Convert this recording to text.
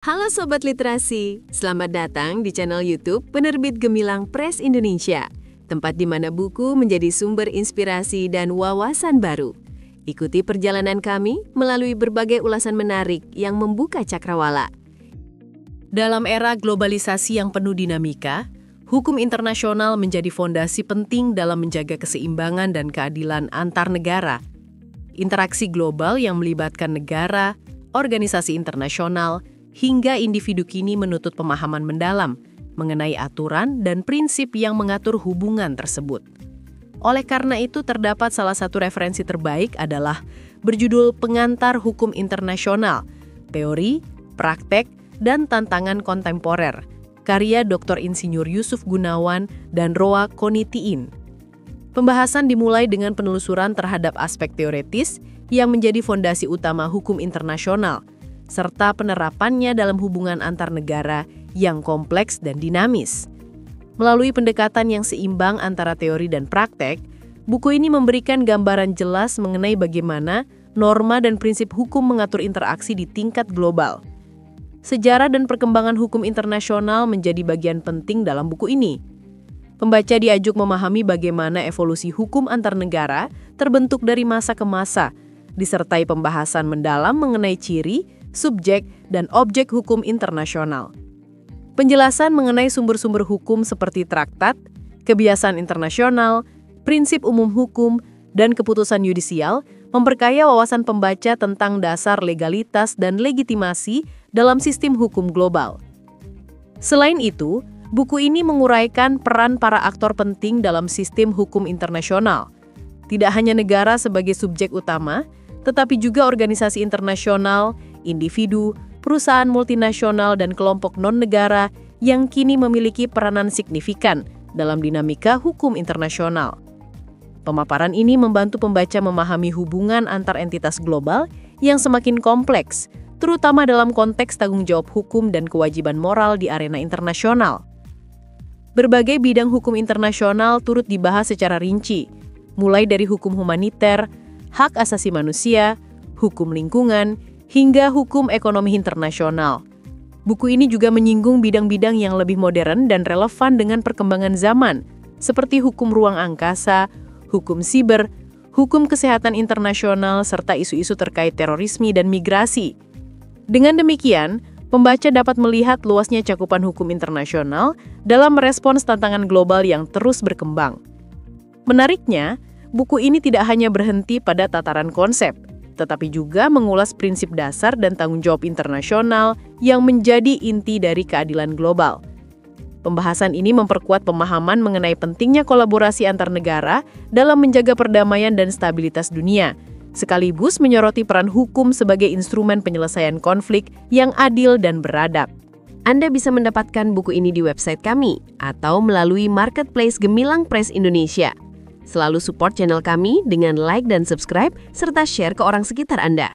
Halo Sobat Literasi, selamat datang di channel YouTube Penerbit Gemilang Press Indonesia, tempat di mana buku menjadi sumber inspirasi dan wawasan baru. Ikuti perjalanan kami melalui berbagai ulasan menarik yang membuka cakrawala. Dalam era globalisasi yang penuh dinamika, hukum internasional menjadi fondasi penting dalam menjaga keseimbangan dan keadilan antar negara. Interaksi global yang melibatkan negara, organisasi internasional, hingga individu kini menuntut pemahaman mendalam mengenai aturan dan prinsip yang mengatur hubungan tersebut. Oleh karena itu, terdapat salah satu referensi terbaik adalah berjudul Pengantar Hukum Internasional, Teori, Praktek, dan Tantangan Kontemporer, karya Dr. Insinyur Yusuf Gunawan dan Roa Konitiin. Pembahasan dimulai dengan penelusuran terhadap aspek teoretis yang menjadi fondasi utama hukum internasional, serta penerapannya dalam hubungan antar negara yang kompleks dan dinamis. Melalui pendekatan yang seimbang antara teori dan praktek, buku ini memberikan gambaran jelas mengenai bagaimana norma dan prinsip hukum mengatur interaksi di tingkat global. Sejarah dan perkembangan hukum internasional menjadi bagian penting dalam buku ini. Pembaca diajak memahami bagaimana evolusi hukum antar negara terbentuk dari masa ke masa, disertai pembahasan mendalam mengenai ciri, subjek, dan objek hukum internasional. Penjelasan mengenai sumber-sumber hukum seperti traktat, kebiasaan internasional, prinsip umum hukum, dan keputusan yudisial memperkaya wawasan pembaca tentang dasar legalitas dan legitimasi dalam sistem hukum global. Selain itu, buku ini menguraikan peran para aktor penting dalam sistem hukum internasional. Tidak hanya negara sebagai subjek utama, tetapi juga organisasi internasional, individu, perusahaan multinasional, dan kelompok non-negara yang kini memiliki peranan signifikan dalam dinamika hukum internasional. Pemaparan ini membantu pembaca memahami hubungan antar entitas global yang semakin kompleks, terutama dalam konteks tanggung jawab hukum dan kewajiban moral di arena internasional. Berbagai bidang hukum internasional turut dibahas secara rinci, mulai dari hukum humaniter, hak asasi manusia, hukum lingkungan, hingga hukum ekonomi internasional. Buku ini juga menyinggung bidang-bidang yang lebih modern dan relevan dengan perkembangan zaman, seperti hukum ruang angkasa, hukum siber, hukum kesehatan internasional, serta isu-isu terkait terorisme dan migrasi. Dengan demikian, pembaca dapat melihat luasnya cakupan hukum internasional dalam merespons tantangan global yang terus berkembang. Menariknya, buku ini tidak hanya berhenti pada tataran konsep, tetapi juga mengulas prinsip dasar dan tanggung jawab internasional yang menjadi inti dari keadilan global. Pembahasan ini memperkuat pemahaman mengenai pentingnya kolaborasi antar negara dalam menjaga perdamaian dan stabilitas dunia, sekaligus menyoroti peran hukum sebagai instrumen penyelesaian konflik yang adil dan beradab. Anda bisa mendapatkan buku ini di website kami atau melalui marketplace Gemilang Press Indonesia. Selalu support channel kami dengan like dan subscribe, serta share ke orang sekitar Anda.